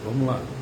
Vamos lá.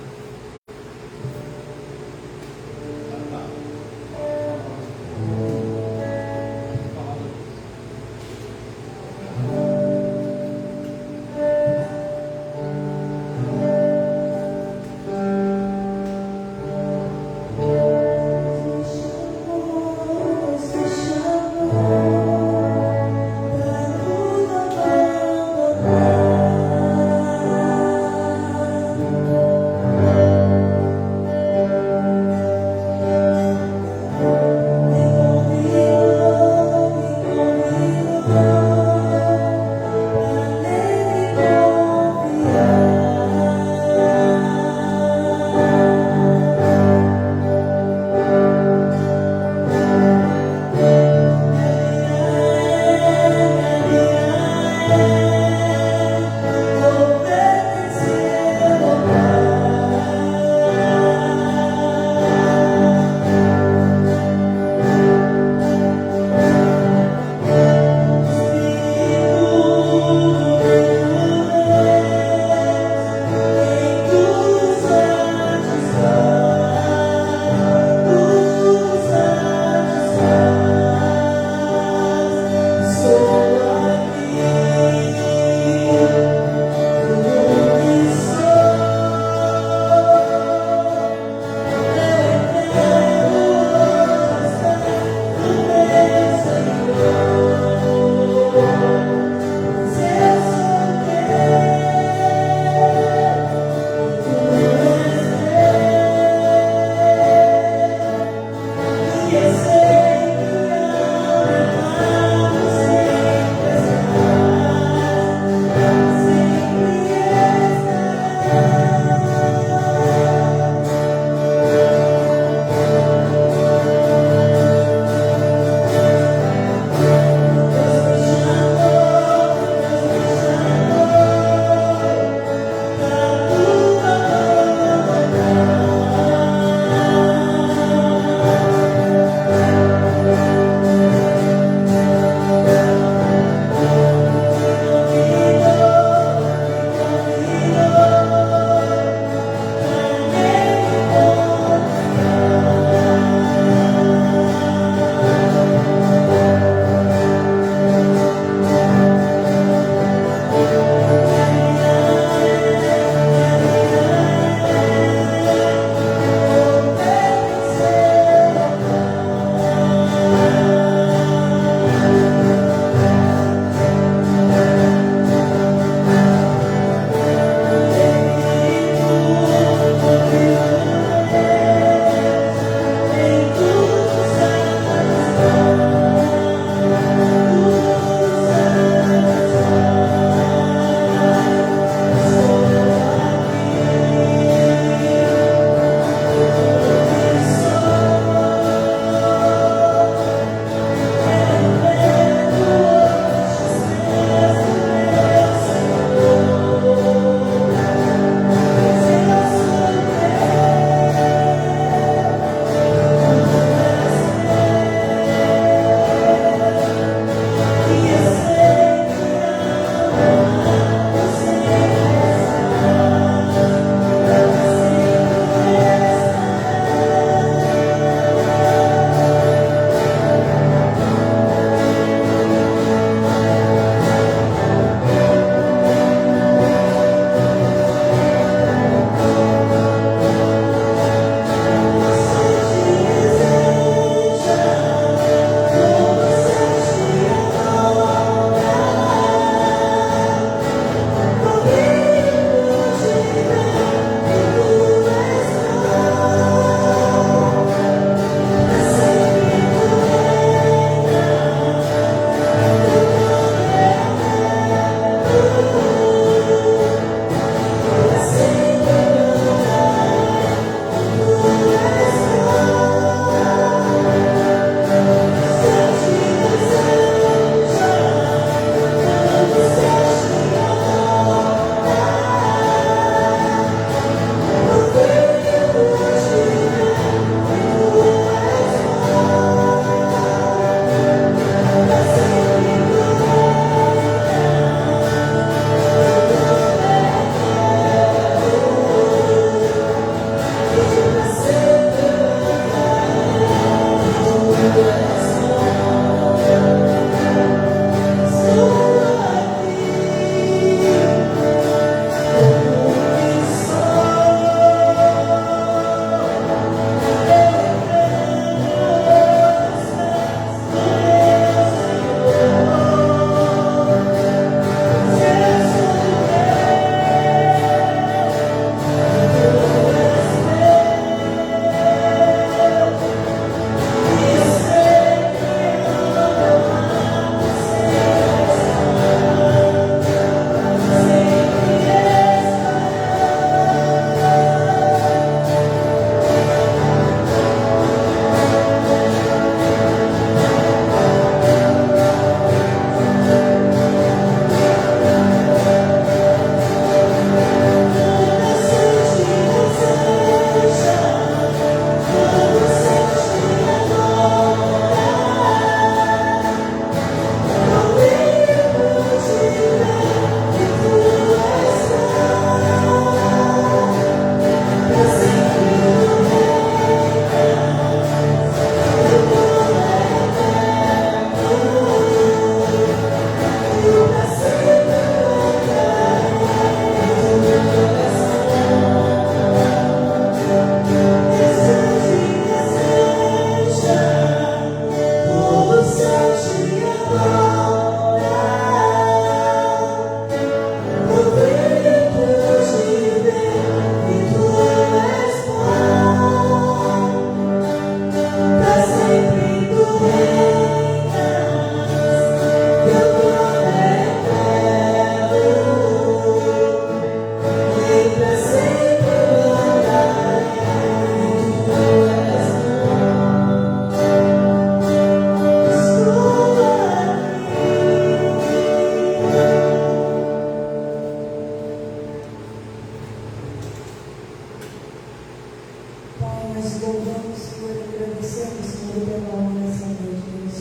louvamos, Senhor, agradecemos, Senhor, o teu nome nessa noite, Deus.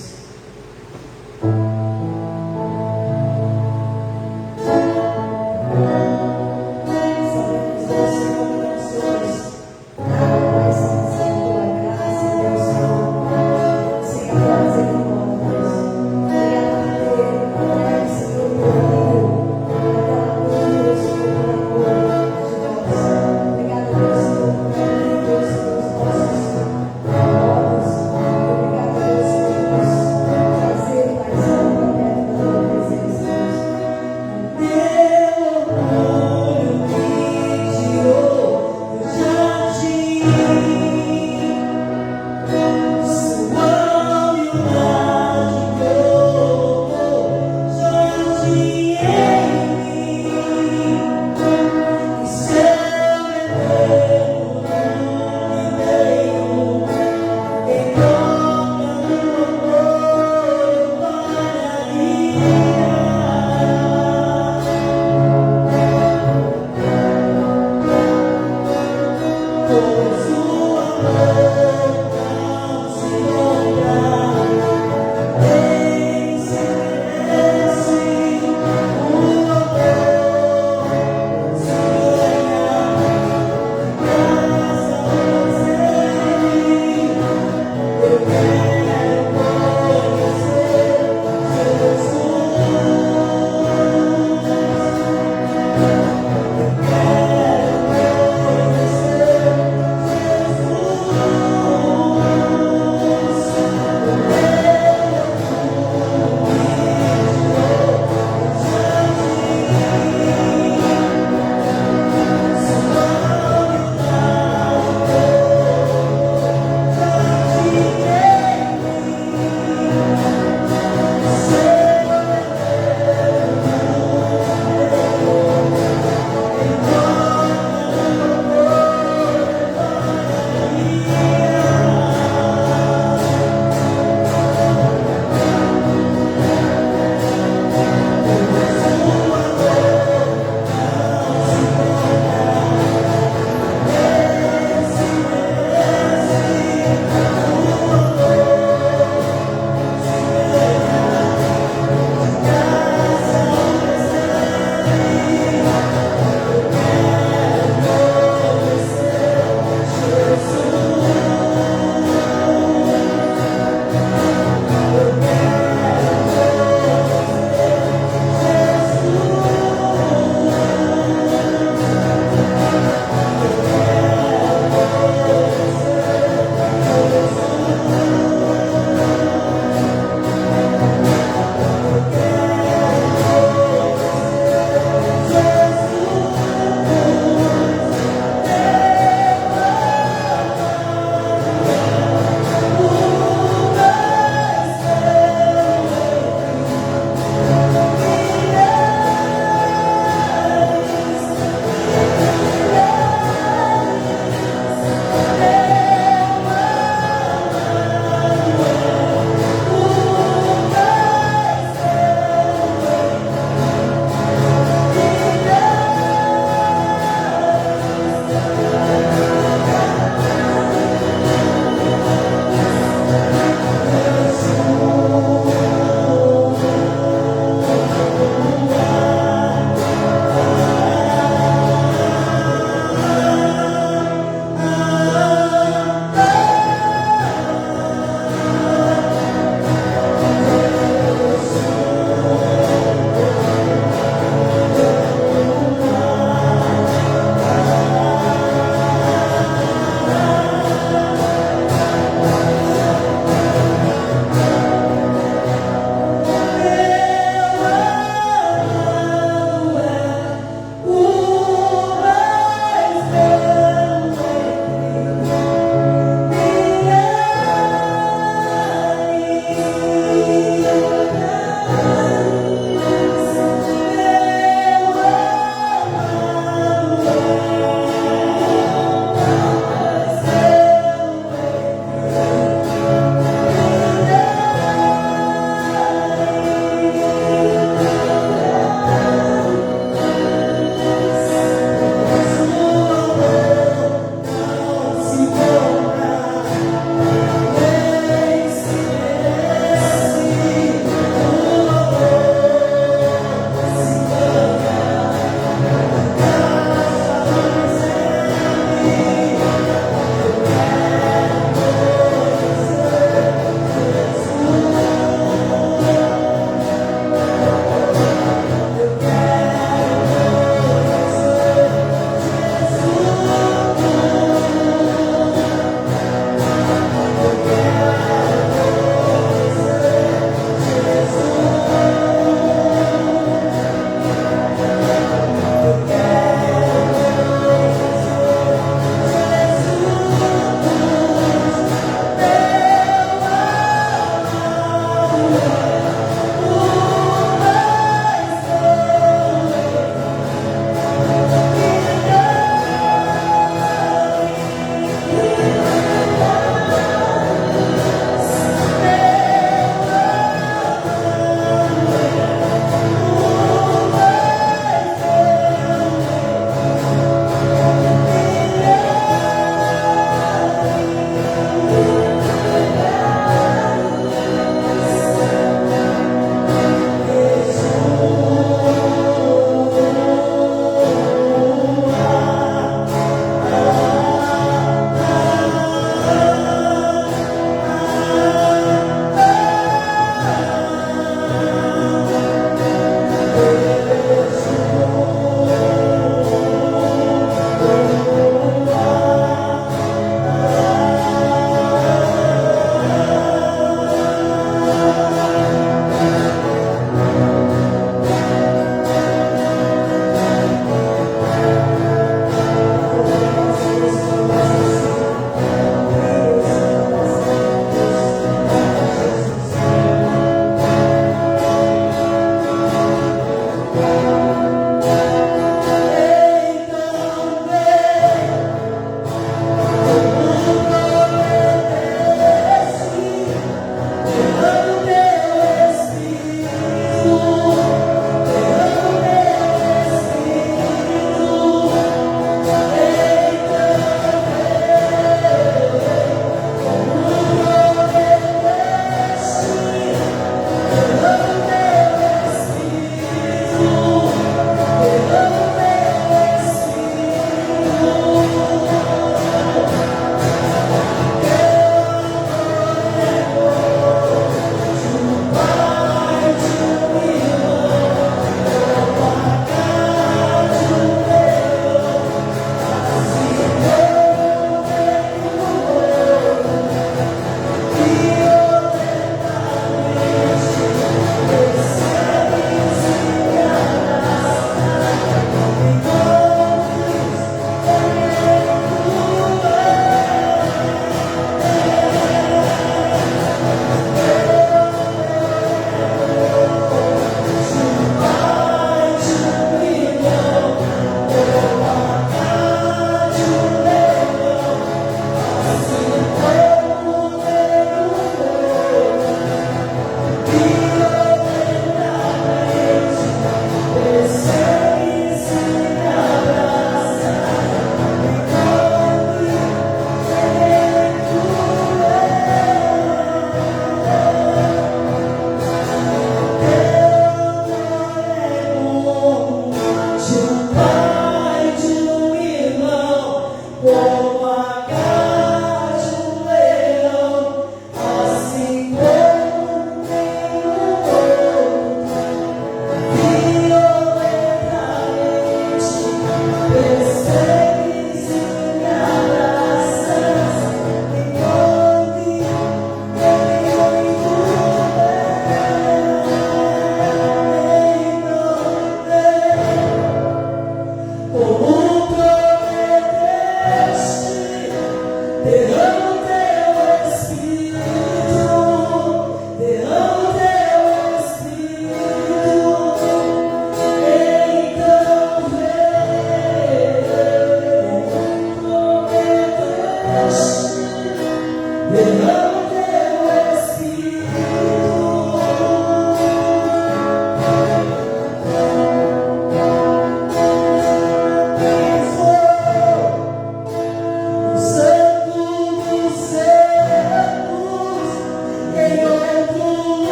Sabemos, Deus, Senhor, que nós somos nada mais sem a tua graça, Deus, Senhor, sem a tua misericórdia, Deus. Obrigada por ter, Senhor, o teu filho, aquela cura, Senhor, pela cura de nós. Obrigada, Deus, Senhor, por ter, Deus, os nossos olhos. Obrigada,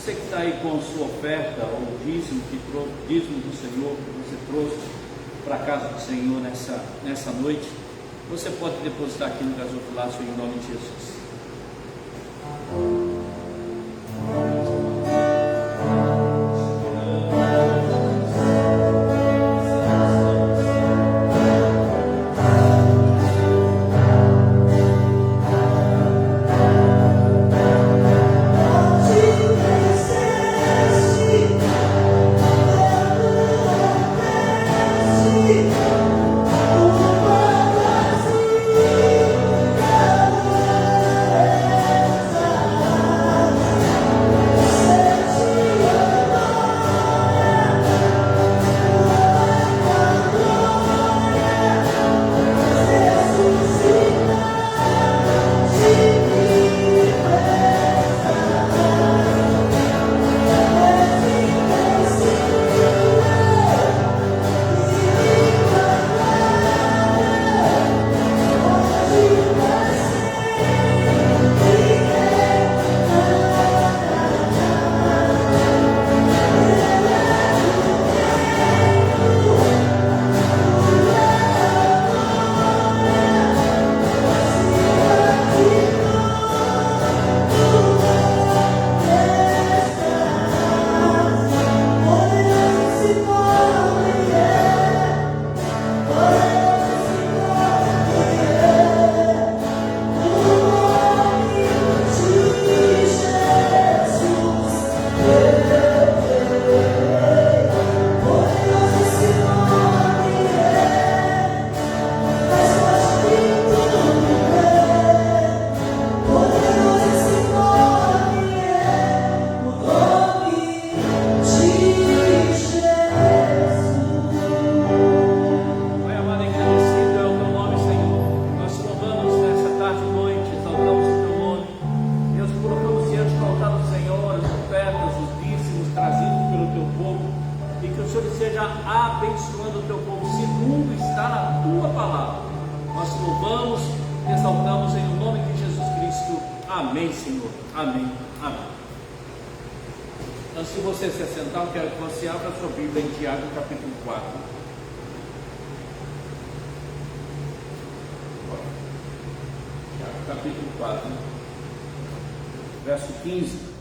Você que está aí com a sua oferta, ou dízimo dízimo do Senhor que você trouxe para a casa do Senhor nessa noite, você pode depositar aqui no gasofilácio em nome de Jesus. Abençoando o teu povo, segundo está na tua palavra. Nós louvamos, exaltamos em nome de Jesus Cristo. Amém, Senhor. Amém. Amém. Antes de você se assentar, eu quero que você abra a sua Bíblia em Tiago, capítulo 4. Tiago, capítulo 4, verso 15.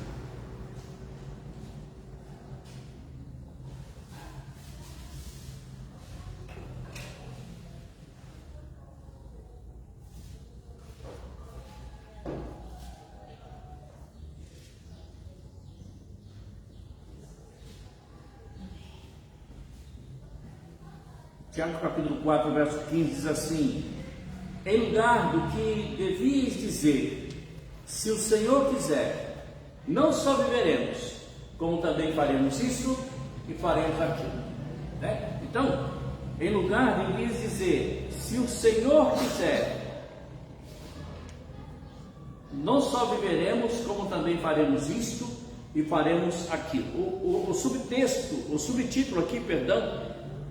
Tiago capítulo 4, verso 15 diz assim: em lugar do que devias dizer, se o Senhor quiser, não só viveremos, como também faremos isso e faremos aquilo, né? Então, em lugar de devias dizer, se o Senhor quiser, não só viveremos, como também faremos isto e faremos aquilo. O subtítulo aqui,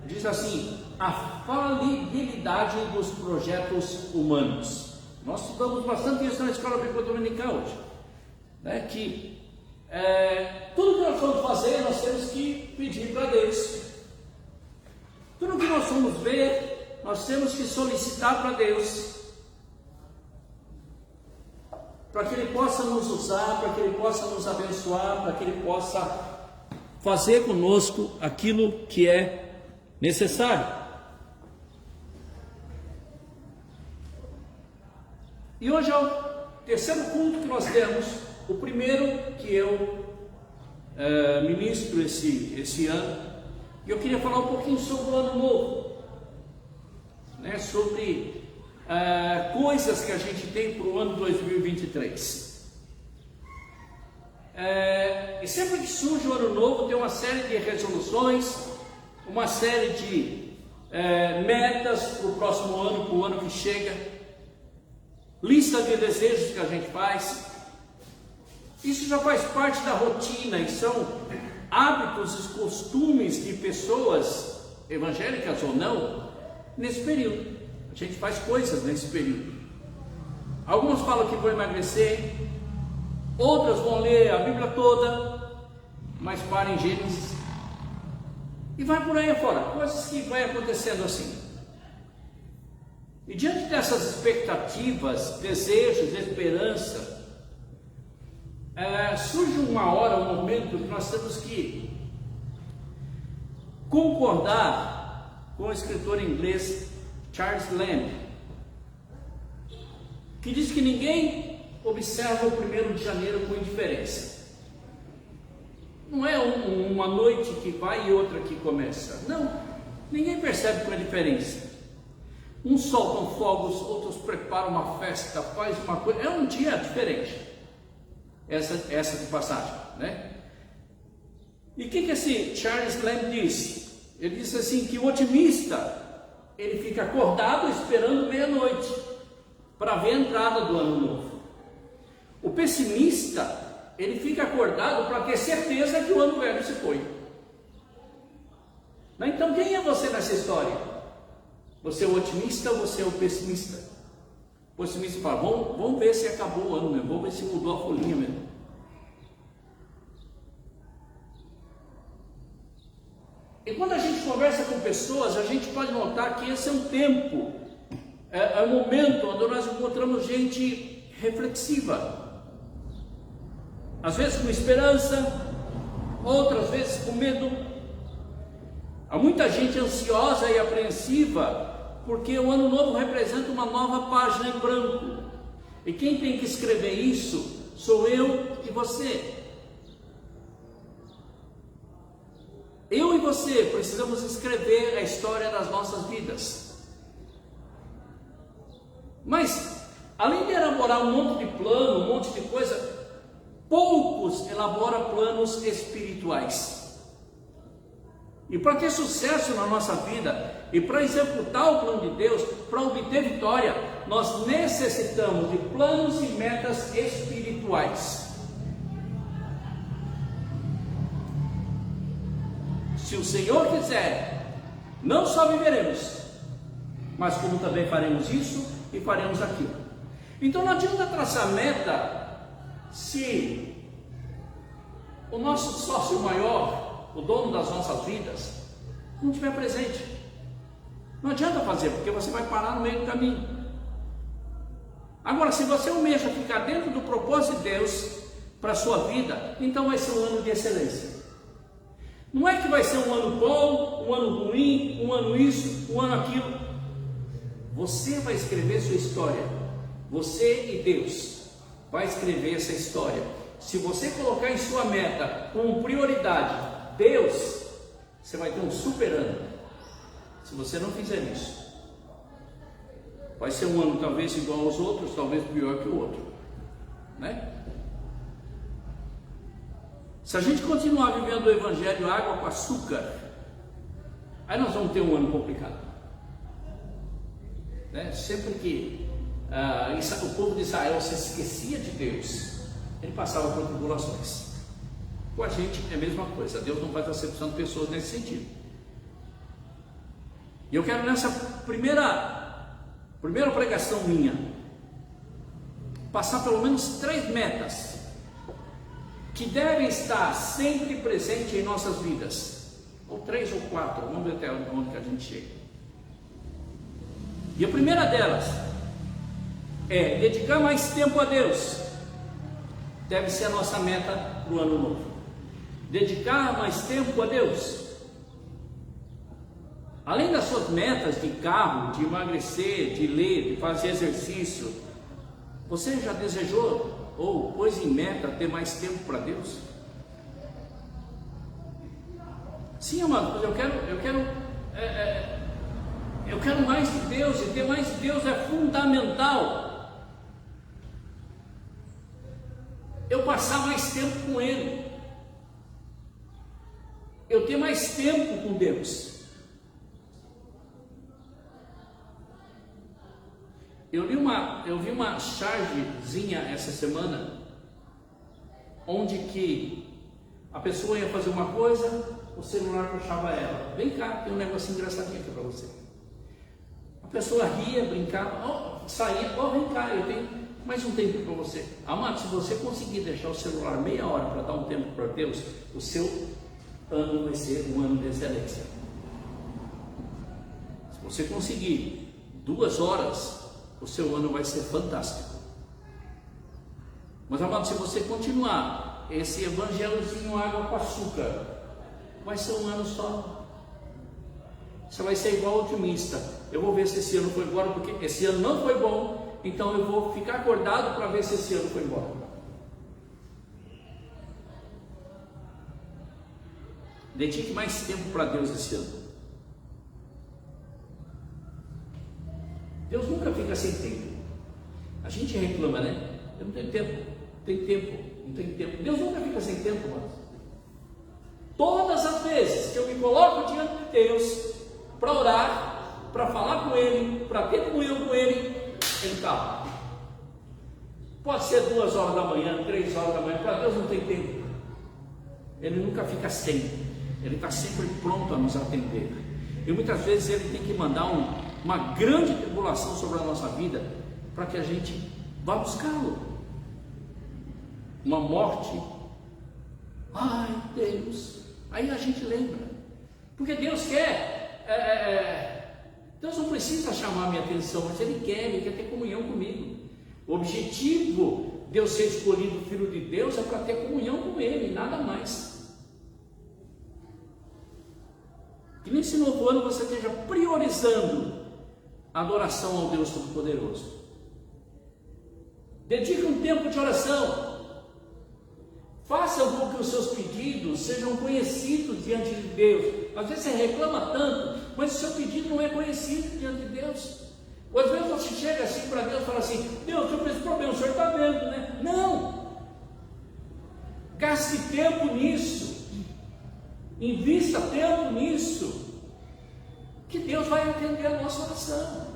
diz assim: a falibilidade dos projetos humanos. Nós estudamos bastante isso na escola bíblica dominical hoje, né? Que tudo que nós vamos fazer, nós temos que pedir para Deus. Tudo que nós vamos ver, nós temos que solicitar para Deus, para que Ele possa nos usar, para que Ele possa nos abençoar, para que Ele possa fazer conosco aquilo que é necessário. E hoje é o terceiro culto que nós temos, o primeiro que eu ministro esse ano, e eu queria falar um pouquinho sobre o ano novo, né? Sobre coisas que a gente tem para o ano 2023. E sempre que surge o ano novo, tem uma série de resoluções, uma série de metas para o próximo ano, para o ano que chega, lista de desejos que a gente faz. Isso já faz parte da rotina e são hábitos e costumes de pessoas evangélicas ou não nesse período. A gente faz coisas nesse período. Alguns falam que vão emagrecer, outras vão ler a Bíblia toda, mas para em Gênesis. E vai por aí afora, coisas que vai acontecendo assim. E diante dessas expectativas, desejos, esperança, surge uma hora, um momento que nós temos que concordar com o escritor inglês Charles Lamb, que diz que ninguém observa o 1º de janeiro com indiferença. Não é uma noite que vai e outra que começa. Não, ninguém percebe com indiferença. Uns soltam fogos, outros preparam uma festa, faz uma coisa. É um dia diferente. Essa de passagem, né? E o que esse Charles Lamb diz? Ele diz assim que o otimista, ele fica acordado esperando meia-noite para ver a entrada do ano novo. O pessimista, ele fica acordado para ter certeza que o ano velho se foi. Então quem é você nessa história? Você é o otimista ou você é o pessimista? O pessimista fala, vamos ver se acabou o ano mesmo, vamos ver se mudou a folhinha mesmo. E quando a gente conversa com pessoas, a gente pode notar que esse é um tempo, é um momento onde nós encontramos gente reflexiva. Às vezes com esperança, outras vezes com medo. Há muita gente ansiosa e apreensiva, porque o ano novo representa uma nova página em branco. E quem tem que escrever isso sou eu e você. Eu e você precisamos escrever a história das nossas vidas. Mas, além de elaborar um monte de plano, um monte de coisa, poucos elaboram planos espirituais. E para ter sucesso na nossa vida, e para executar o plano de Deus, para obter vitória, nós necessitamos de planos e metas espirituais. Se o Senhor quiser, não só viveremos, mas como também faremos isso e faremos aquilo. Então não adianta traçar meta se o nosso sócio maior, o dono das nossas vidas, não estiver presente. Não adianta fazer, porque você vai parar no meio do caminho. Agora, se você almeja ficar dentro do propósito de Deus para a sua vida, então vai ser um ano de excelência. Não é que vai ser um ano bom, um ano ruim, um ano isso, um ano aquilo. Você vai escrever sua história. Você e Deus vai escrever essa história. Se você colocar em sua meta como prioridade Deus, você vai ter um super ano. Se você não fizer isso, vai ser um ano talvez igual aos outros, talvez pior que o outro, né? Se a gente continuar vivendo o evangelho água com açúcar, aí nós vamos ter um ano complicado, né? Sempre que o povo de Israel se esquecia de Deus, ele passava por tribulações. Com a gente é a mesma coisa. Deus não faz acepção de pessoas nesse sentido. E eu quero nessa primeira pregação minha passar pelo menos 3 metas que devem estar sempre presentes em nossas vidas, ou 3 ou 4, vamos ver até onde que a gente chega. E a primeira delas é dedicar mais tempo a Deus. Deve ser a nossa meta para o ano novo. Dedicar mais tempo a Deus. Além das suas metas de carro, de emagrecer, de ler, de fazer exercício, você já desejou ou pôs em meta ter mais tempo para Deus? Sim, amado, eu quero mais de Deus, e ter mais de Deus é fundamental. Eu passar mais tempo com Ele, eu ter mais tempo com Deus. Eu vi uma chargezinha essa semana, onde que a pessoa ia fazer uma coisa, o celular puxava ela. Vem cá, tem um negocinho engraçadinho aqui para você. A pessoa ria, brincava, saía, vem cá, eu mais um tempo para você. Amado, se você conseguir deixar o celular meia hora para dar um tempo para Deus, o seu ano vai ser um ano de excelência. Se você conseguir 2 horas, o seu ano vai ser fantástico. Mas, amado, se você continuar esse evangelhozinho água com açúcar, vai ser um ano só. Você vai ser igual otimista. Eu vou ver se esse ano foi embora, porque esse ano não foi bom, então eu vou ficar acordado para ver se esse ano foi embora. Dedique mais tempo para Deus esse ano. Deus nunca fica sem tempo. A gente reclama, né? Eu não tenho tempo. Tem tempo, não tem tempo. Deus nunca fica sem tempo, mas todas as vezes que eu me coloco diante de Deus para orar, para falar com Ele, para ter comunhão com Ele, Ele está. Pode ser 2 horas da manhã, 3 horas da manhã, para Deus não tem tempo. Ele nunca fica sem. Ele está sempre pronto a nos atender. E muitas vezes Ele tem que mandar uma grande tribulação sobre a nossa vida para que a gente vá buscá-lo. Uma morte, ai Deus, aí a gente lembra, porque Deus quer, Deus não precisa chamar a minha atenção, mas Ele quer ter comunhão comigo. O objetivo de eu ser escolhido filho de Deus é para ter comunhão com Ele, nada mais. Que nesse novo ano você esteja priorizando a adoração ao Deus Todo-Poderoso. Dedique um tempo de oração. Faça com que os seus pedidos sejam conhecidos diante de Deus. Às vezes você reclama tanto, mas o seu pedido não é conhecido diante de Deus. Ou às vezes você chega assim para Deus e fala assim: Deus, eu tenho esse problema, o Senhor está vendo, né? Não! Gaste tempo nisso. Invista tempo nisso. Que Deus vai atender a nossa oração.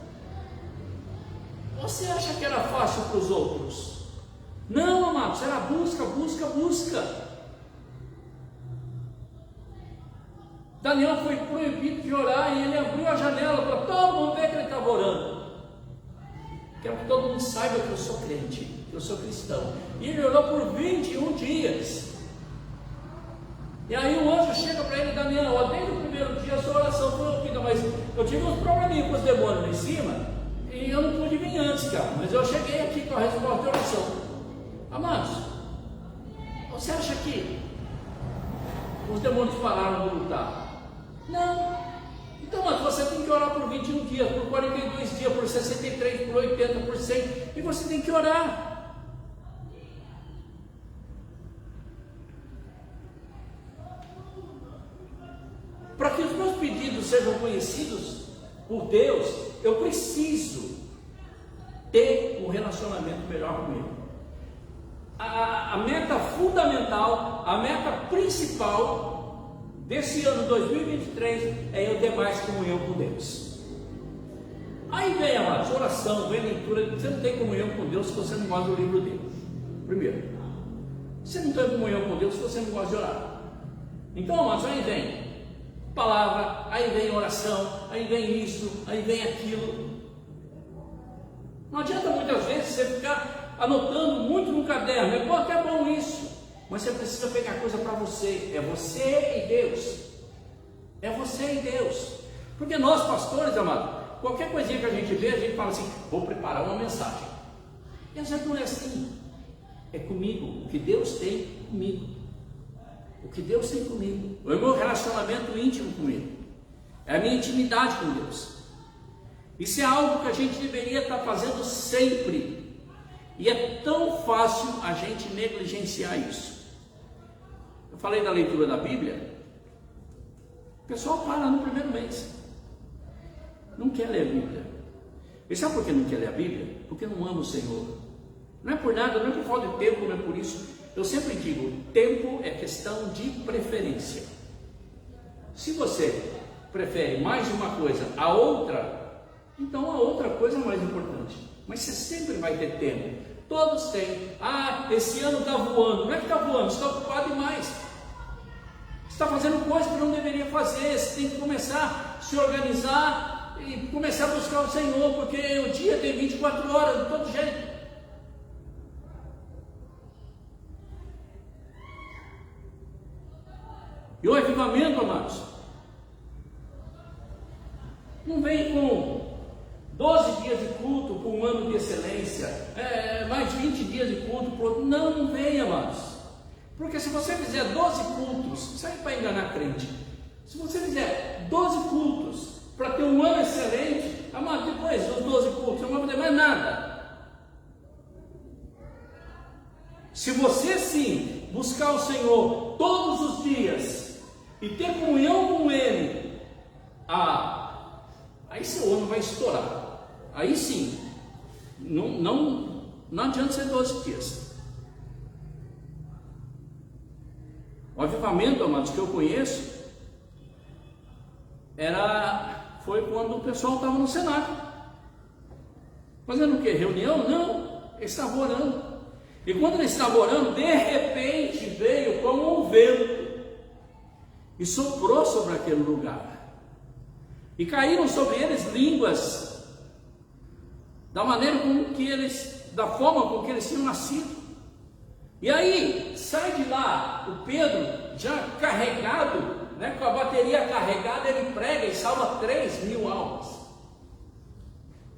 Você acha que era fácil para os outros? Não, amado, será busca. Daniel foi proibido de orar e ele abriu a janela para todo mundo ver que ele estava orando. Quero que todo mundo saiba que eu sou crente, que eu sou cristão. E ele orou por 21 dias. E aí o anjo chega para ele: Daniel, desde o primeiro dia a sua oração foi ouvida, mas eu tive uns probleminhas com os demônios lá em cima e eu não pude vir antes, cara. Mas eu cheguei aqui com a resposta de oração. Amados, você acha que os demônios pararam de lutar? Não. Então, mas você tem que orar por 21 dias, por 42 dias, por 63, por 80, por 100, e você tem que orar. Para que os meus pedidos sejam conhecidos por Deus, eu preciso ter um relacionamento melhor com Ele. A meta fundamental, a meta principal desse ano 2023 é eu ter mais comunhão com Deus. Aí vem, amados, oração, vem leitura. Você não tem comunhão com Deus se você não gosta do livro dele. Primeiro, você não tem comunhão com Deus se você não gosta de orar. Então, amados, aí vem palavra, aí vem oração, aí vem isso, aí vem aquilo. Não adianta muitas vezes você ficar anotando muito no caderno. É bom, até bom isso, mas você precisa pegar coisa para você. É você e Deus. É você e Deus. Porque nós, pastores, amado, qualquer coisinha que a gente vê, a gente fala assim: vou preparar uma mensagem. E às vezes não é assim. É comigo, o que Deus tem comigo. O que Deus tem comigo. É o meu relacionamento íntimo com Ele. É a minha intimidade com Deus. Isso é algo que a gente deveria estar fazendo sempre. E é tão fácil a gente negligenciar isso. Eu falei da leitura da Bíblia. O pessoal para no primeiro mês. Não quer ler a Bíblia. E sabe por que não quer ler a Bíblia? Porque não ama o Senhor. Não é por nada, não é por falta de tempo, não é por isso. Eu sempre digo, tempo é questão de preferência. Se você prefere mais uma coisa a outra, então a outra coisa é mais importante. Mas você sempre vai ter tempo. Todos têm. Ah, esse ano está voando. Não é que está voando, você está ocupado demais. Você está fazendo coisas que não deveria fazer. Você tem que começar a se organizar e começar a buscar o Senhor, porque o dia tem 24 horas, de todo jeito. E o avivamento, amados, não vem com 12 dias de culto por um ano de excelência, mais 20 dias de culto por outro. Não vem, amados. Porque se você fizer 12 cultos, isso aí é para enganar crente. Se você fizer 12 cultos para ter um ano excelente, amado, depois dos 12 cultos, não vai fazer mais nada. Se você sim buscar o Senhor todos os dias e ter comunhão com Ele, aí seu ano vai estourar. Aí sim, não adianta ser 12 dias. O avivamento, amados, que eu conheço, foi quando o pessoal estava no cenáculo. Fazendo o quê? Reunião? Não, eles estavam orando. E quando eles estavam orando, de repente veio como um vento e soprou sobre aquele lugar. E caíram sobre eles línguas da forma com que eles tinham nascido. E aí, sai de lá o Pedro, já carregado, com a bateria carregada, ele prega e salva 3.000 almas.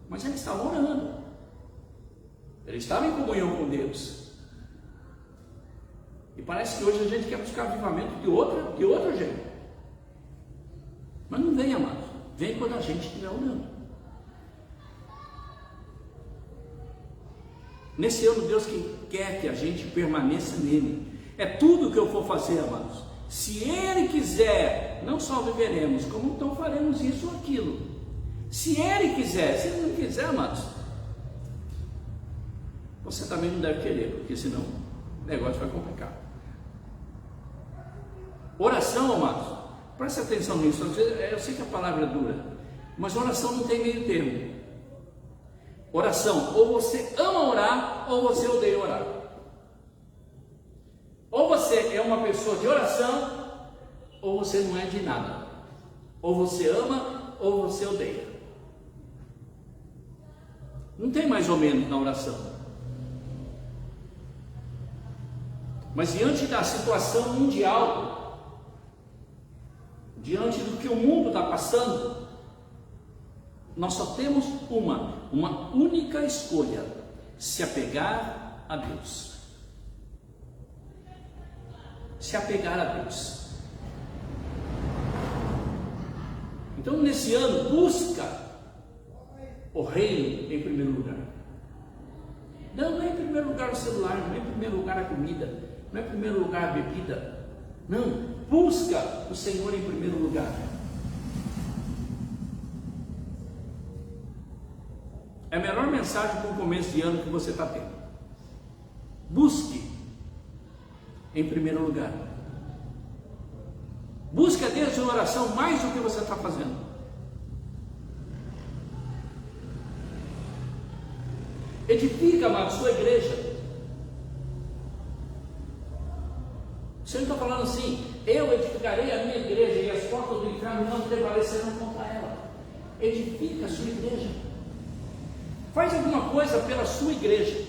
Mas ele estava orando, ele estava em comunhão com Deus. E parece que hoje a gente quer buscar avivamento de outro jeito. Mas não vem, amado, vem quando a gente estiver orando. Nesse ano, Deus quer que a gente permaneça nele. É tudo que eu for fazer, amados. Se Ele quiser, não só viveremos, como então faremos isso ou aquilo. Se Ele quiser, se Ele não quiser, amados, você também não deve querer, porque senão o negócio vai complicar. Oração, amados, preste atenção nisso. Eu sei que a palavra é dura, mas oração não tem meio termo. Oração, ou você ama orar, ou você odeia orar. Ou você é uma pessoa de oração, ou você não é de nada. Ou você ama, ou você odeia. Não tem mais ou menos na oração. Mas diante da situação mundial, diante do que o mundo está passando, nós só temos uma única escolha: se apegar a Deus. Se apegar a Deus. Então, nesse ano, busca o reino em primeiro lugar. Não é em primeiro lugar o celular, não é em primeiro lugar a comida, não é em primeiro lugar a bebida. Não, busca o Senhor em primeiro lugar. É a melhor mensagem para o começo de ano que você está tendo. Busque em primeiro lugar. Busque a Deus em oração mais do que você está fazendo. Edifica, amado, sua igreja. Você não está falando assim: eu edificarei a minha igreja e as portas do inferno não prevalecerão contra ela. Edifica a sua igreja. Faz alguma coisa pela sua igreja.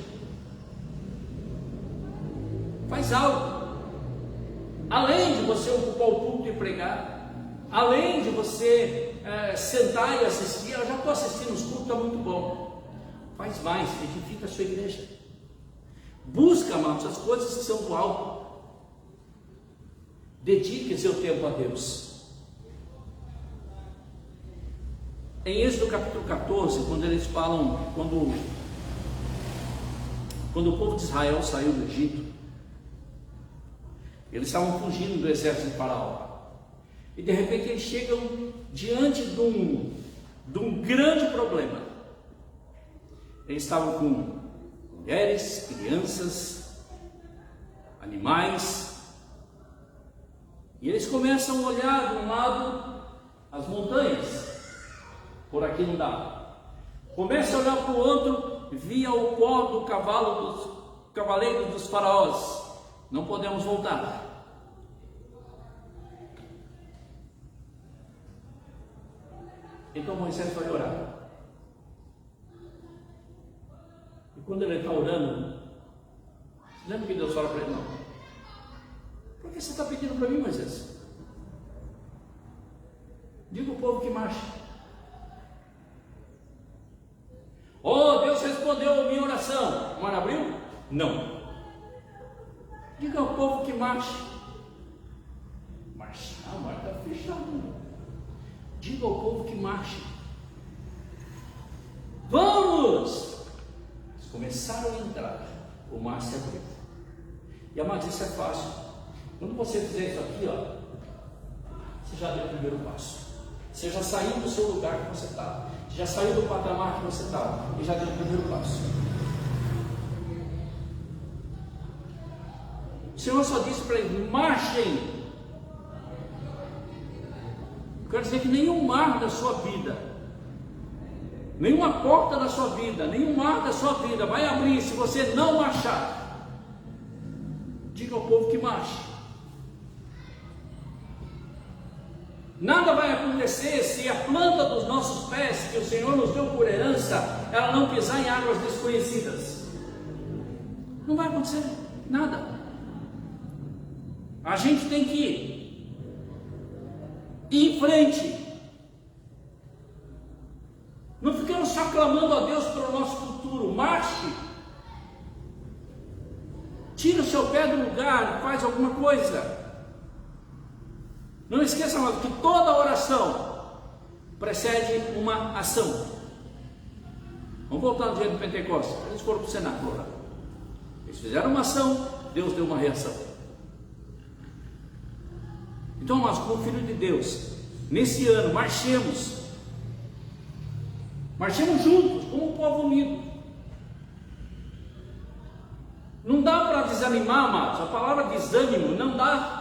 Faz algo. Além de você ocupar o púlpito e pregar, além de você sentar e assistir, eu já estou assistindo os cultos, está muito bom. Faz mais, edifica a sua igreja. Busca, amados, as coisas que são do alto. Dedique seu tempo a Deus. Em Êxodo capítulo 14, quando eles falam, quando o povo de Israel saiu do Egito, eles estavam fugindo do exército de Faraó, e de repente eles chegam diante de um grande problema. Eles estavam com mulheres, crianças, animais, e eles começam a olhar de um lado as montanhas. Por aqui não dá. Começa a olhar para o outro, via o pó do cavaleiro dos faraós. Não podemos voltar. Então Moisés vai orar. E quando ele está orando, você lembra que Deus fala para ele? Não. Por que você está pedindo para mim, Moisés? Diga ao povo que marche. Oh, Deus respondeu a minha oração. O mar abriu? Não. Diga ao povo que marche. Marchar, o mar está fechado. Diga ao povo que marche. Vamos! Eles começaram a entrar. O mar se abriu. E amados, isso é fácil. Quando você fizer isso aqui, ó, você já deu o primeiro passo. Você já saiu do seu lugar que você estava. Você já saiu do patamar que você estava. E já deu o primeiro passo. O Senhor só disse para eles: marchem. Eu quero dizer que nenhum mar da sua vida, nenhuma porta da sua vida, nenhum mar da sua vida vai abrir se você não marchar. Diga ao povo que marche. Nada vai acontecer se a planta dos nossos pés, que o Senhor nos deu por herança, ela não pisar em águas desconhecidas. Não vai acontecer nada. A gente tem que ir em frente. Não ficamos só clamando a Deus pelo nosso futuro. Marche. Tira o seu pé do lugar e faz alguma coisa. Não esqueça mais que toda oração precede uma ação. Vamos voltar no dia do Pentecostes. Eles foram para o cenáculo lá. Eles fizeram uma ação, Deus deu uma reação. Então nós, como filho de Deus, nesse ano, marchemos. Marchemos juntos, como um povo unido. Não dá para desanimar, amados. A palavra desânimo não dá.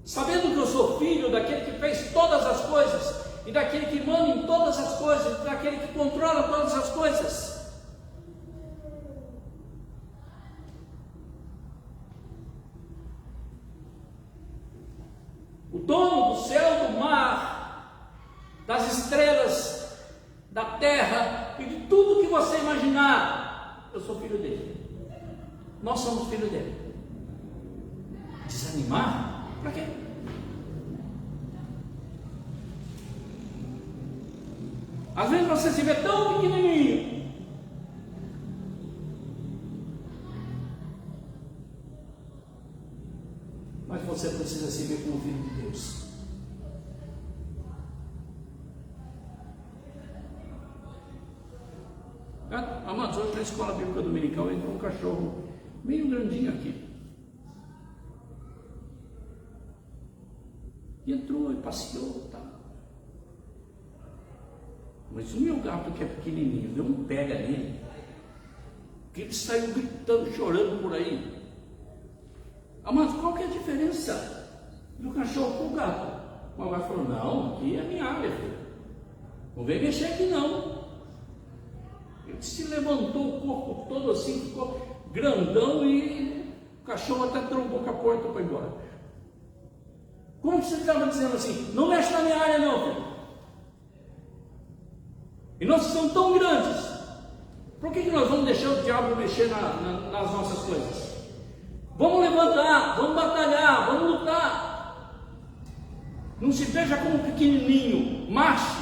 Sabendo que eu sou filho daquele que fez todas as coisas, e daquele que manda em todas as coisas, e daquele que controla todas as coisas. O dono do céu, do mar, das estrelas, da terra e de tudo que você imaginar, eu sou filho dele. Nós somos filhos dele. Desanimar? Para quê? Às vezes você se vê tão pequenininho. Mas você precisa se ver como filho de Deus. Amados, hoje na escola bíblica dominical entrou um cachorro meio grandinho aqui. E entrou e passeou, tá? Mas o meu gato, que é pequenininho, deu um pega nele, que ele saiu gritando, chorando por aí. Amados, qual que é a diferença do cachorro com o gato? O gato falou: não, aqui é minha área, filho. Não vem mexer aqui não. Ele se levantou o corpo todo assim, ficou grandão, e o cachorro até trombou com a porta para ir embora. Como que você estava dizendo assim? Não mexe na minha área não, filho. E nós somos tão grandes. Por que nós vamos deixar o diabo mexer nas nossas coisas? Vamos levantar, vamos batalhar, vamos lutar. Não se veja como pequenininho. Marche.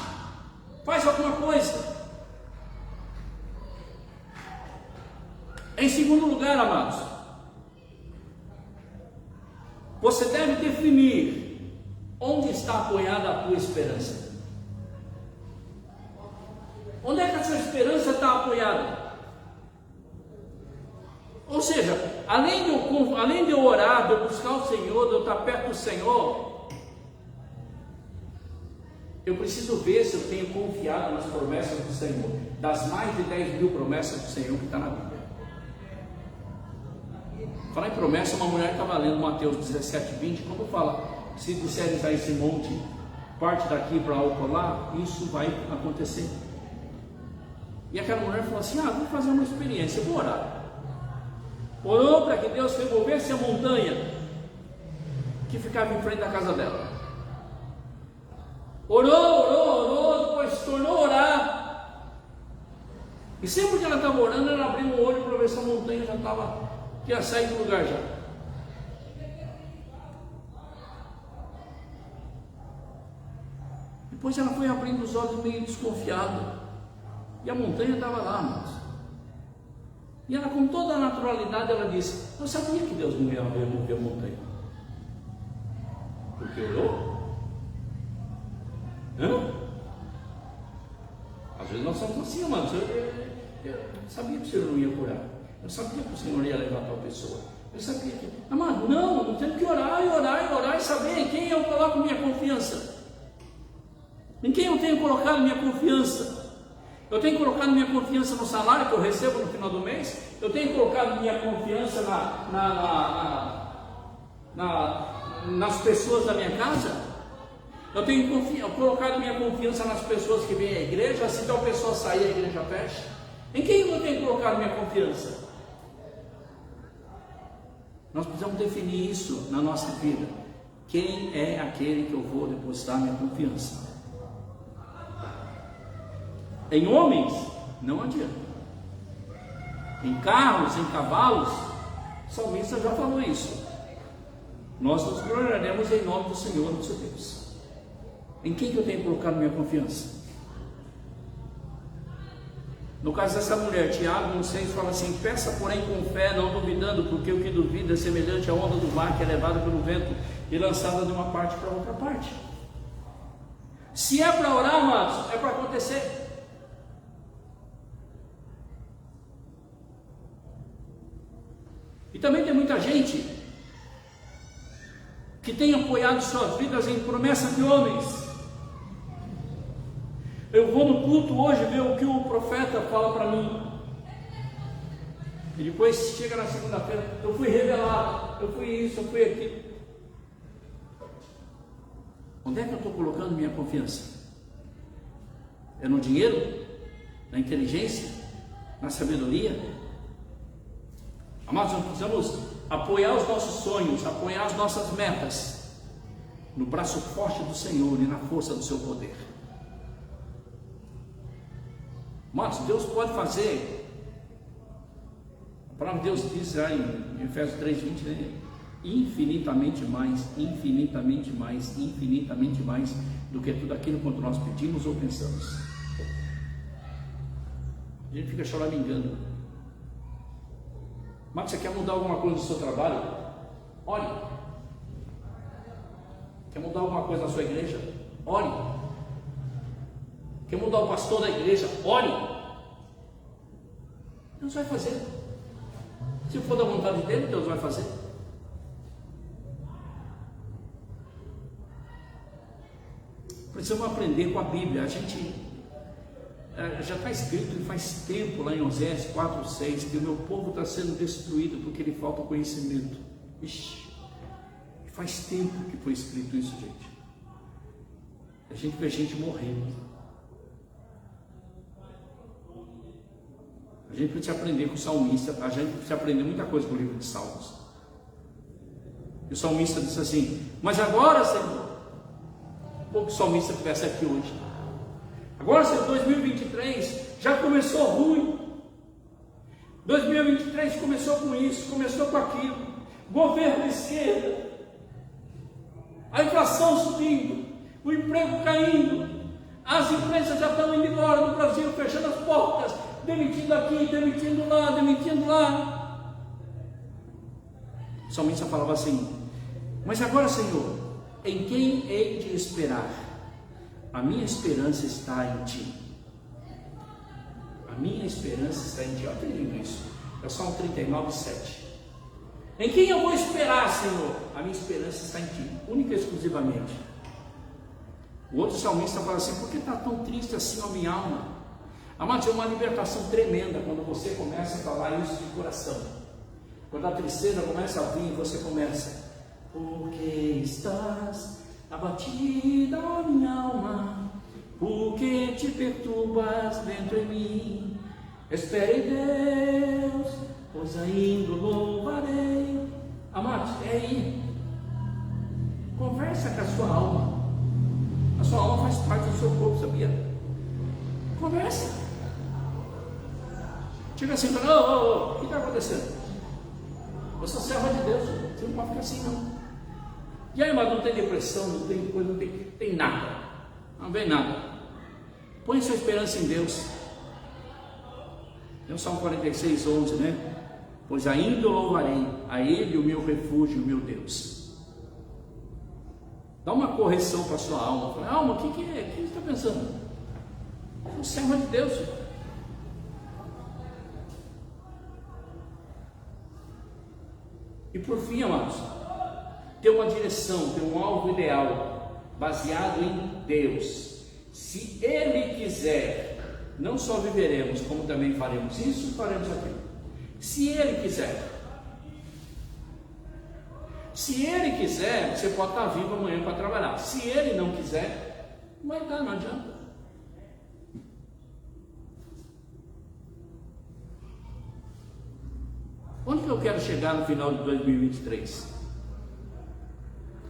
Faz alguma coisa. Em segundo lugar, amados, você deve definir onde está apoiada a tua esperança. Onde é que a sua esperança está apoiada? Ou seja, além de eu orar, de eu buscar o Senhor, de eu estar perto do Senhor, eu preciso ver se eu tenho confiado nas promessas do Senhor, das mais de 10.000 promessas do Senhor que está na Bíblia. Falar em promessa, uma mulher estava lendo Mateus 17:20, quando fala: se disseres a esse monte, parte daqui para lá, isso vai acontecer. E aquela mulher falou assim: vou fazer uma experiência, vou orar. Orou para que Deus removesse a montanha que ficava em frente da casa dela. Orou, depois se tornou a orar. E sempre que ela estava orando, ela abriu o olho para ver se a montanha já estava, que ia sair do lugar já. Depois ela foi abrindo os olhos meio desconfiada. E a montanha estava lá, irmãos. E ela, com toda a naturalidade, ela disse: eu sabia que Deus não ia mover a montanha. Porque orou? Hã? Às vezes nós somos assim, irmãos. Eu sabia que o Senhor não ia curar. Eu sabia que o Senhor ia levar tal pessoa. Eu sabia que... Amado, não tenho que orar e orar e orar e saber em quem eu coloco minha confiança. Em quem eu tenho colocado minha confiança? Eu tenho colocado minha confiança no salário que eu recebo no final do mês? Eu tenho colocado minha confiança nas pessoas da minha casa? Eu tenho colocado minha confiança nas pessoas que vêm à igreja? Se tal pessoa sair, a igreja fecha? Em quem eu tenho colocado minha confiança? Nós precisamos definir isso na nossa vida. Quem é aquele que eu vou depositar minha confiança? Em homens, não adianta. Em carros, em cavalos, o salmista já falou isso. Nós nos gloriaremos em nome do Senhor, nosso Deus. Em quem que eu tenho colocado minha confiança? No caso dessa mulher, Tiago 1,6 fala assim: peça porém com fé, não duvidando, porque o que duvida é semelhante à onda do mar que é levada pelo vento e lançada de uma parte para outra parte. Se é para orar, amados, é para acontecer. E também tem muita gente que tem apoiado suas vidas em promessas de homens. Eu vou no culto hoje ver o que o profeta fala para mim. E depois chega na segunda-feira, eu fui revelado, eu fui isso, eu fui aquilo. Onde é que eu estou colocando minha confiança? É no dinheiro? Na inteligência? Na sabedoria? Amados, nós precisamos apoiar os nossos sonhos, apoiar as nossas metas no braço forte do Senhor e na força do seu poder. Mas Deus pode fazer, a palavra de Deus diz aí em Efésios 3:20, né? Infinitamente mais do que tudo aquilo quanto nós pedimos ou pensamos. A gente fica choramingando. Mas você quer mudar alguma coisa no seu trabalho? Ore. Quer mudar alguma coisa na sua igreja? Ore. Quer mudar o pastor da igreja? Ore. Deus vai fazer. Se for da vontade dele, Deus vai fazer. Precisamos aprender com a Bíblia. A gente já está escrito e faz tempo lá em Oséias 4:6 que o meu povo está sendo destruído porque lhe falta conhecimento. Ixi, faz tempo que foi escrito isso, gente. A gente vê gente morrendo. A gente precisa aprender com o salmista, a gente precisa aprender muita coisa com o livro de Salmos. E o salmista disse assim: mas agora, Senhor, pouco o salmista estivesse aqui hoje. Agora, Senhor, 2023 já começou ruim. 2023 começou com isso, começou com aquilo. Governo de esquerda, a inflação subindo, o emprego caindo, as empresas já estão indo embora do Brasil, fechando as portas, demitindo aqui, demitindo lá. O salmista falava assim: mas agora, Senhor, em quem hei de esperar? A minha esperança está em Ti. A minha esperança está em Ti. Olha que lindo isso. É Salmo 39:7. Em quem eu vou esperar, Senhor? A minha esperança está em Ti, única e exclusivamente. O outro salmista fala assim: por que está tão triste assim a minha alma? Amados, é uma libertação tremenda quando você começa a falar isso de coração. Quando a tristeza começa a vir, você começa: porque estás abatida, ó minha alma, porque te perturbas dentro em mim? Espere em Deus, pois ainda louvarei. Amados, é aí. Conversa com a sua alma. A sua alma faz parte do seu corpo, sabia? Conversa. Chega assim e fala: o que está acontecendo? Eu sou serva de Deus, você não pode ficar assim não. E aí, mas não tem depressão, não tem coisa, não tem nada. Não vem nada. Põe sua esperança em Deus. É o Salmo 46, 11, né? Pois ainda o louvarei, a Ele o meu refúgio, o meu Deus. Dá uma correção para a sua alma. Fala, alma, o que é? O que você está pensando? É o servo de Deus. E por fim, amados, ter uma direção, ter um alvo ideal, baseado em Deus. Se Ele quiser, não só viveremos, como também faremos isso e faremos aquilo. Se Ele quiser. Se Ele quiser, você pode estar vivo amanhã para trabalhar. Se Ele não quiser, não vai dar, não adianta. Onde que eu quero chegar no final de 2023?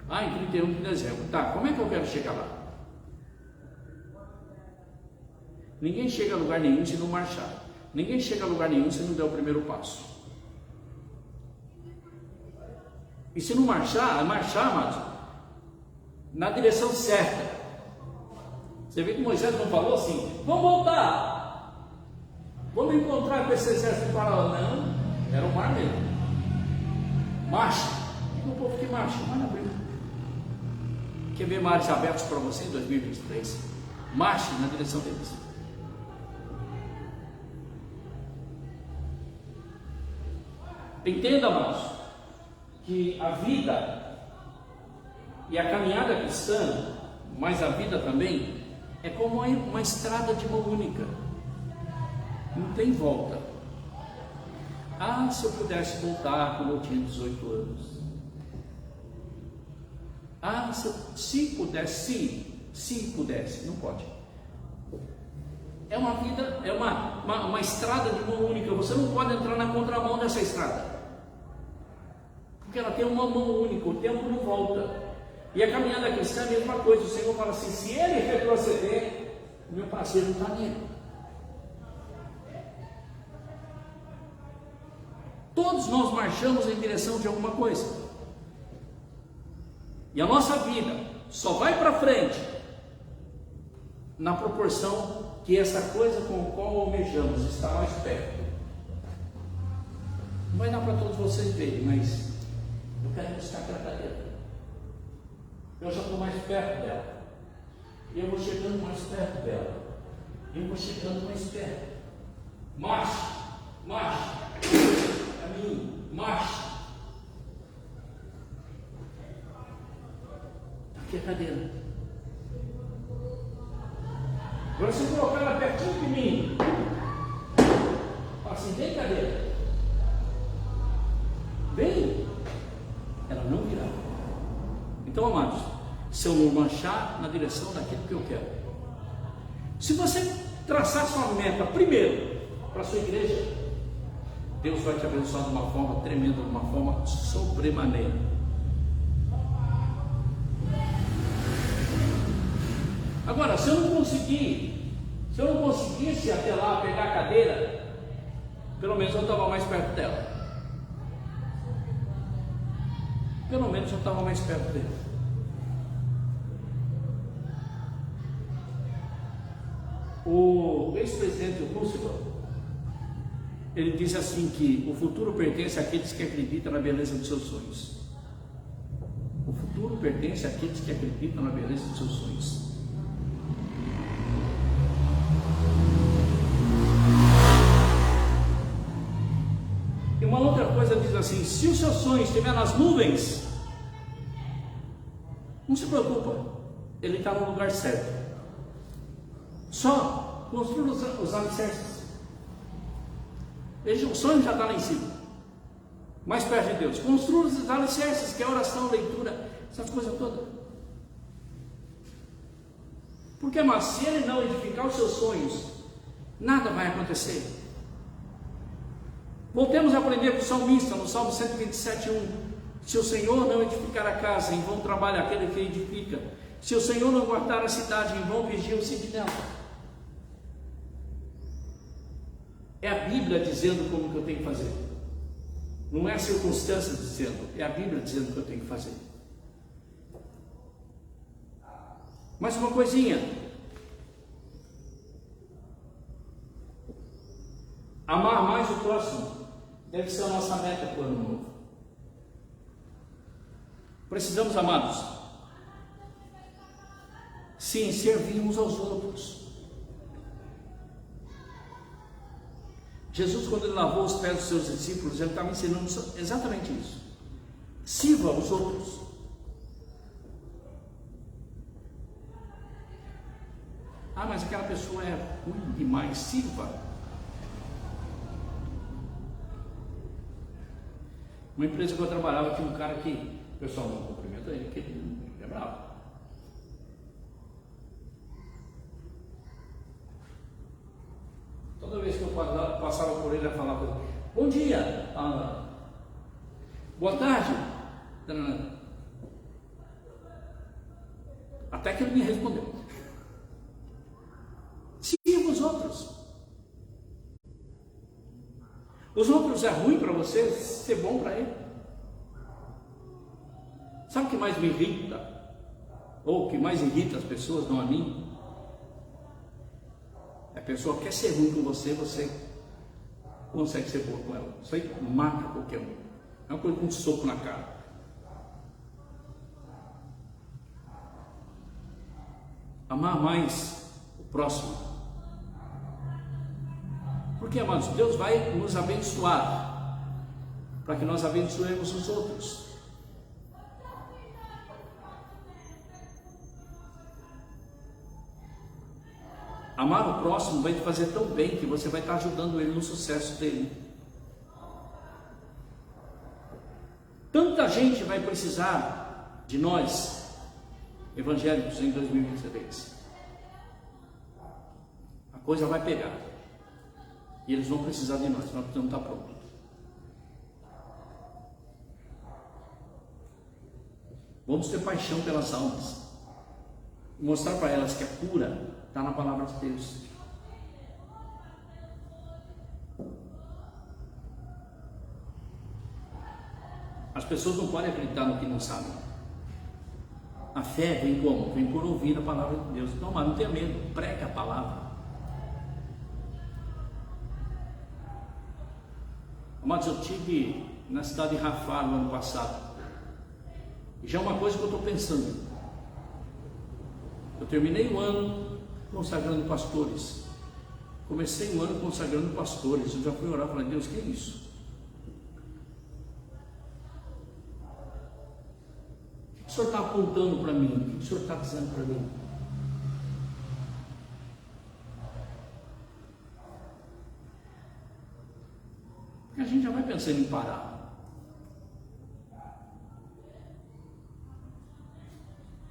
Em 31 de dezembro. Tá, como é que eu quero chegar lá? Ninguém chega a lugar nenhum se não marchar. Ninguém chega a lugar nenhum se não der o primeiro passo. E se não marchar, amados, na direção certa. Você vê que Moisés não falou assim, vamos voltar, vamos encontrar com esse exército de Faraó. Não, era o mar mesmo. Marcha. O povo que marcha, o mar não abriu. Quer ver mares abertos para você em 2023? Marche na direção deles. Entenda, amados, que a vida e a caminhada cristã, mas a vida também, é como uma estrada de mão única. Não tem volta. Se eu pudesse voltar quando eu tinha 18 anos. Se pudesse, não pode. É uma vida, é uma estrada de mão única. Você não pode entrar na contramão dessa estrada, porque ela tem uma mão única, o tempo não volta. E a caminhada cristã é a mesma coisa. O Senhor fala assim, se ele retroceder, o meu parceiro não está nele. Todos nós marchamos em direção de alguma coisa. E a nossa vida só vai para frente na proporção que essa coisa com a qual almejamos está mais perto. Não vai dar para todos vocês verem, mas eu quero buscar aquela cadeira. Eu já estou mais perto dela. E eu vou chegando mais perto dela. E eu vou chegando mais perto. Marcha, marcha. Caminho, marcha. Aqui é a cadeira. Agora se eu colocar ela pertinho de mim, assim, vem cadeira. Vem. Ela não virá. Então, amados, se eu não marchar na direção daquilo que eu quero, se você traçar sua meta primeiro para a sua igreja, Deus vai te abençoar de uma forma tremenda, de uma forma sobremaneira. Agora, se eu não conseguisse até lá pegar a cadeira, pelo menos eu estava mais perto dela. Pelo menos eu estava mais perto dele. O ex-presidente Roosevelt, ele disse assim que o futuro pertence àqueles que acreditam na beleza dos seus sonhos. O futuro pertence àqueles que acreditam na beleza dos seus sonhos. E uma outra coisa diz assim, se o seu sonho estiver nas nuvens, não se preocupa, ele está no lugar certo. Só construa os alicerces. Veja, o sonho já está lá em cima, mais perto de Deus. Construa os alicerces, que é a oração, leitura, essas coisas todas. Porque, mas se ele não edificar os seus sonhos, nada vai acontecer. Voltemos a aprender com o salmista, no Salmo 127:1. Se o Senhor não edificar a casa, em vão trabalha aquele que edifica. Se o Senhor não guardar a cidade, em vão vigia o sentinela. É a Bíblia dizendo como que eu tenho que fazer. Não é a circunstância dizendo, é a Bíblia dizendo o que eu tenho que fazer. Mas uma coisinha, Amar mais o próximo deve ser a nossa meta para o ano novo. Precisamos, amados, sim, servir uns aos outros. Jesus, quando ele lavou os pés dos seus discípulos, ele estava ensinando exatamente isso. Sirva os outros. Ah, mas aquela pessoa é ruim demais. Sirva. Uma empresa que eu trabalhava, tinha um cara que o pessoal não cumprimenta ele, porque ele é bravo. Toda vez que eu passava por ele, eu falava: bom dia, boa tarde. Até que ele me respondeu: sirva os outros. Os outros é ruim para você, ser bom para ele. Sabe o que mais me irrita? Ou o que mais irrita as pessoas, não a mim? A pessoa quer ser ruim com você, você consegue ser bom com ela. Isso aí mata qualquer um. É uma coisa com um soco na cara. Amar mais o próximo. Porque, amados, Deus vai nos abençoar para que nós abençoemos os outros. Amar o próximo vai te fazer tão bem que você vai estar ajudando ele no sucesso dele. Tanta gente vai precisar de nós, evangélicos, em 2023. A coisa vai pegar. E eles vão precisar de nós precisamos estar prontos. Vamos ter paixão pelas almas. Mostrar para elas que a cura está na palavra de Deus. As pessoas não podem acreditar no que não sabem. A fé vem como? Vem por ouvir a palavra de Deus. Não, mas não tenha medo, prega a palavra. Amados, eu estive na cidade de Rafah no ano passado. E já é uma coisa que eu estou pensando. Eu terminei o ano consagrando pastores. Comecei o ano consagrando pastores. Eu já fui orar e falei: Deus, que é isso? O que o Senhor está apontando para mim? O que o Senhor está dizendo para mim? Porque a gente já vai pensando em parar.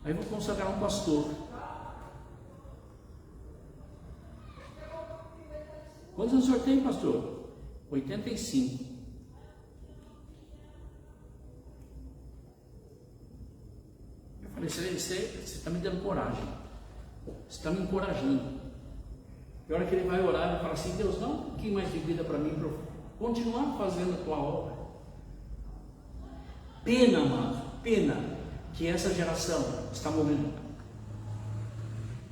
Aí vou consagrar um pastor. Quantos anos o senhor tem, pastor? 85. Eu falei: você está me dando coragem. Você está me encorajando. E a hora que ele vai orar, ele fala assim: Deus, dá um pouquinho mais de vida para mim, para eu continuar fazendo a tua obra. Pena, amado, pena que essa geração está morrendo.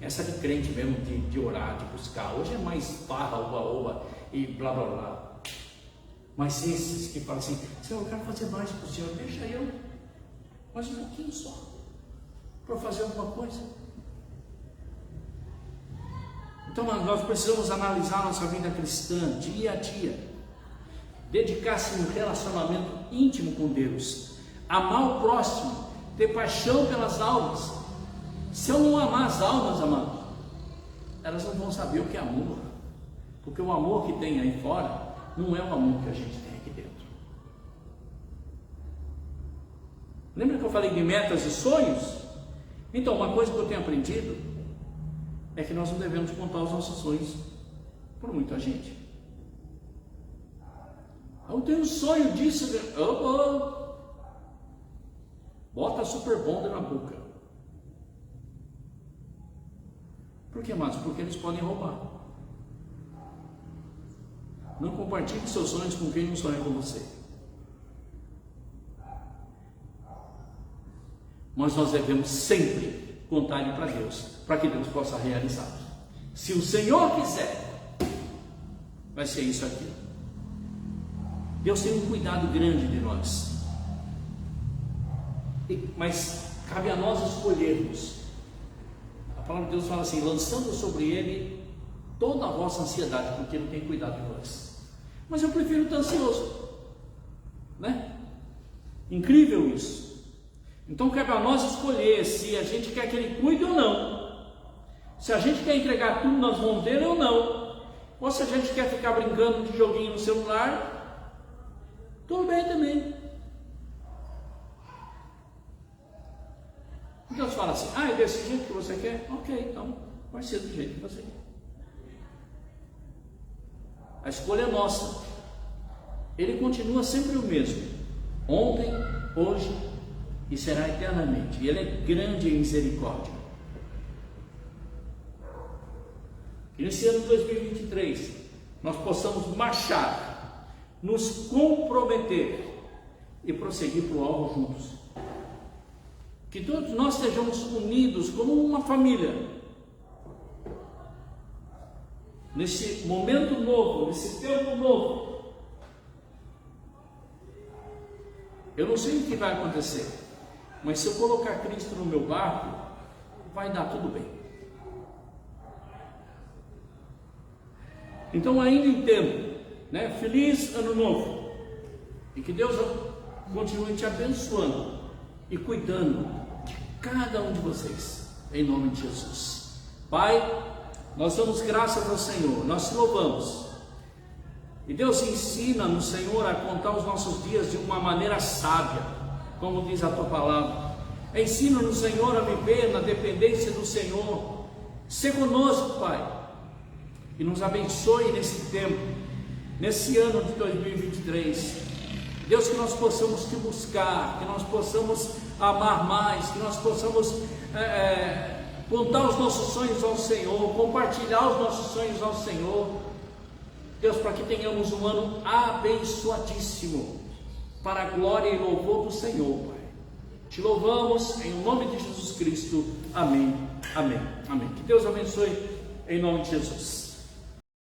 Essa de crente mesmo, de orar, de buscar. Hoje é mais farra, oba-oba e blá blá blá. Mas esses que falam assim: Senhor, eu quero fazer mais para o Senhor, deixa eu mais um pouquinho só para fazer alguma coisa. Então nós precisamos analisar nossa vida cristã dia a dia, dedicar-se num relacionamento íntimo com Deus, amar o próximo, ter paixão pelas almas. Se eu não amar as almas, amado, elas não vão saber o que é amor, porque o amor que tem aí fora não é o amor que a gente tem aqui dentro. Lembra que eu falei de metas e sonhos? Então, uma coisa que eu tenho aprendido é que nós não devemos contar os nossos sonhos por muita gente. Eu tenho um sonho disso. Bota super bonder na boca. Por que, amados? Porque eles podem roubar. Não compartilhe seus sonhos com quem não sonha com você. Mas nós devemos sempre contar ele para Deus, para que Deus possa realizar. Se o Senhor quiser, vai ser isso aqui. Deus tem um cuidado grande de nós, mas cabe a nós escolhermos. A palavra de Deus fala assim: lançando sobre Ele toda a vossa ansiedade, porque Ele tem cuidado de nós. Mas eu prefiro estar ansioso, né? Incrível isso. Então cabe a nós escolher se a gente quer que Ele cuide ou não, se a gente quer entregar tudo nas mãos dele ou não, ou se a gente quer ficar brincando de joguinho no celular. Tudo bem também. Deus fala assim: é desse jeito que você quer? Ok, então vai ser do jeito que você quer. A escolha é nossa. Ele continua sempre o mesmo, ontem, hoje e será eternamente. E Ele é grande em misericórdia. E nesse ano de 2023 nós possamos marchar, nos comprometer e prosseguir para o alvo juntos. Que todos nós estejamos unidos como uma família. Nesse momento novo, nesse tempo novo. Eu não sei o que vai acontecer, mas se eu colocar Cristo no meu barco, vai dar tudo bem. Então, ainda em tempo, né? Feliz ano novo, e que Deus continue te abençoando e cuidando de cada um de vocês, em nome de Jesus. Pai, nós damos graças ao Senhor, nós te louvamos, e Deus ensina-nos, Senhor, a contar os nossos dias de uma maneira sábia, como diz a tua palavra. Ensina-nos, Senhor, a viver na dependência do Senhor. Se conosco, Pai, e nos abençoe nesse tempo, nesse ano de 2023, Deus, que nós possamos te buscar, que nós possamos amar mais, que nós possamos contar os nossos sonhos ao Senhor, compartilhar os nossos sonhos ao Senhor, Deus, para que tenhamos um ano abençoadíssimo, para a glória e louvor do Senhor, Pai. Te louvamos em nome de Jesus Cristo, amém, amém, amém. Que Deus abençoe em nome de Jesus.